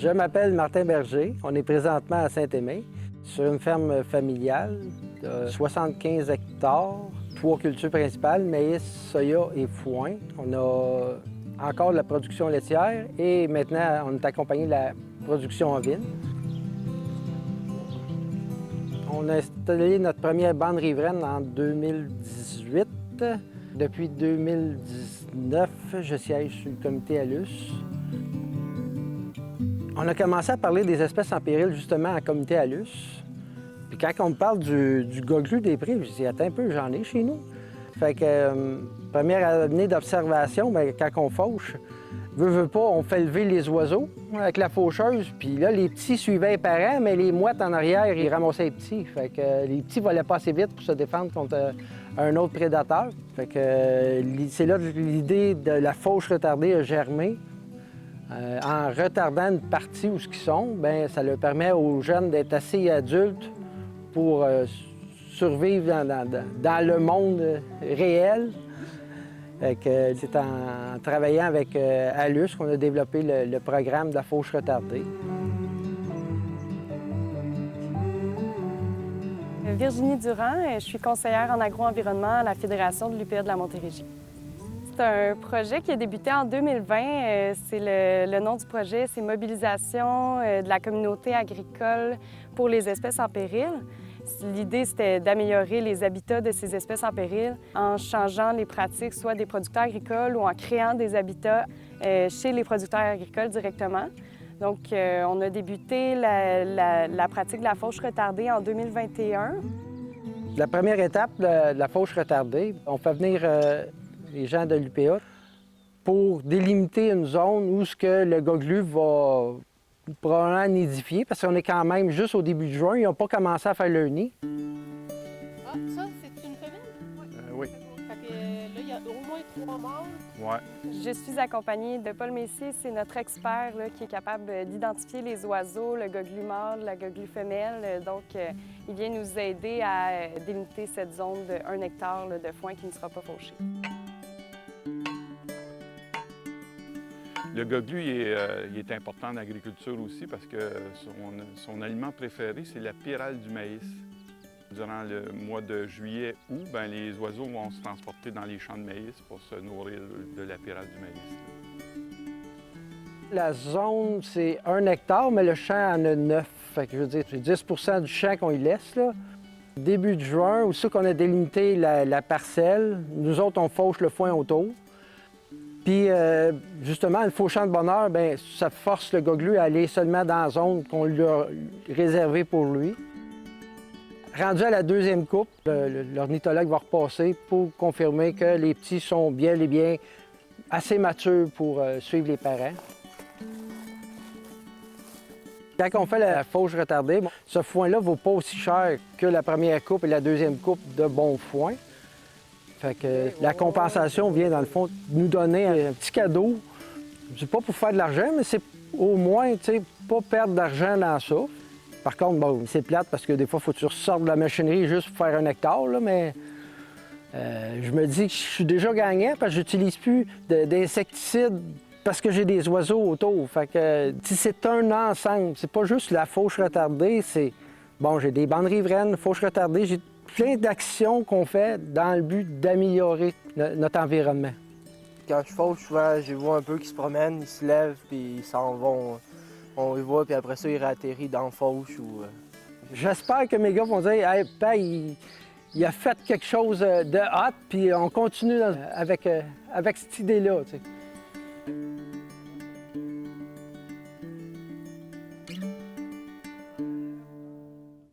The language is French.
Je m'appelle Martin Berger. On est présentement à Saint-Aimé, sur une ferme familiale de 75 hectares, 3 cultures principales, maïs, soya et foin. On a encore de la production laitière et maintenant, on est accompagné de la production ovine. On a installé notre première bande riveraine en 2018. Depuis 2019, je siège sur le comité ALUS. On a commencé à parler des espèces en péril justement en comité ALUS. Puis quand on me parle du goglu des prés, je dis attends un peu, j'en ai chez nous. Fait que première année d'observation, bien, quand on fauche, veut pas, on fait lever les oiseaux avec la faucheuse. Puis là, les petits suivaient les parents, mais les mouettes en arrière, ils ramassaient les petits. Fait que les petits volaient pas assez vite pour se défendre contre un autre prédateur. Fait que c'est là que l'idée de la fauche retardée a germé. En retardant une partie où ce qu'ils sont, bien, ça leur permet aux jeunes d'être assez adultes pour survivre dans le monde réel. C'est en travaillant avec ALUS qu'on a développé le programme de la fauche retardée. Virginie Durand, je suis conseillère en agro-environnement à la Fédération de l'UPA de la Montérégie. C'est un projet qui a débuté en 2020. Le nom du projet, c'est Mobilisation de la communauté agricole pour les espèces en péril. L'idée, c'était d'améliorer les habitats de ces espèces en péril en changeant les pratiques, soit des producteurs agricoles ou en créant des habitats chez les producteurs agricoles directement. Donc, on a débuté la pratique de la fauche retardée en 2021. La première étape de la fauche retardée, on fait venir les gens de l'UPA pour délimiter une zone où ce que le goglu va probablement nidifier, parce qu'on est quand même juste au début de juin, ils n'ont pas commencé à faire leur nid. Ah, ça, c'est une femelle? Oui. Fait que là, il y a au moins 3 mâles. Oui. Je suis accompagnée de Paul Messier, c'est notre expert là, qui est capable d'identifier les oiseaux, le goglu mâle, la goglu femelle. Donc, il vient nous aider à délimiter cette zone de 1 hectare là, de foin qui ne sera pas fauché. Le goglu il est important en agriculture aussi parce que son aliment préféré, c'est la pyrale du maïs. Durant le mois de juillet-août, les oiseaux vont se transporter dans les champs de maïs pour se nourrir de la pyrale du maïs. La zone, c'est 1 hectare, mais le champ en a 9. Fait que je veux dire, c'est 10 du champ qu'on y laisse. Là. Début de juin, où c'est qu'on a délimité la parcelle, nous autres, on fauche le foin autour. Puis, justement, le fauchant de bonheur, bien, ça force le goglu à aller seulement dans la zone qu'on lui a réservée pour lui. Rendu à la 2e coupe, l'ornithologue va repasser pour confirmer que les petits sont bien et bien assez matures pour suivre les parents. Quand on fait la fauche retardée, ce foin-là ne vaut pas aussi cher que la première coupe et la 2e coupe de bon foin. Fait que la compensation vient, dans le fond, nous donner un petit cadeau. C'est pas pour faire de l'argent, mais c'est au moins, tu sais, pas perdre d'argent dans ça. Par contre, bon, c'est plate parce que des fois, il faut que tu ressortes de la machinerie juste pour faire 1 hectare, là, mais je me dis que je suis déjà gagnant parce que j'utilise plus d'insecticides parce que j'ai des oiseaux autour. Fait que c'est un ensemble. C'est pas juste la fauche retardée, c'est... Bon, j'ai des bandes riveraines, fauche retardée, j'ai plein d'actions qu'on fait dans le but d'améliorer notre environnement. Quand je fauche, souvent, je les vois un peu qui se promènent, ils se lèvent, puis ils s'en vont. On les voit, puis après ça, ils réatterrissent dans la fauche. J'espère que mes gars vont dire « Hey, papa, il a fait quelque chose de hot, puis on continue avec cette idée-là. »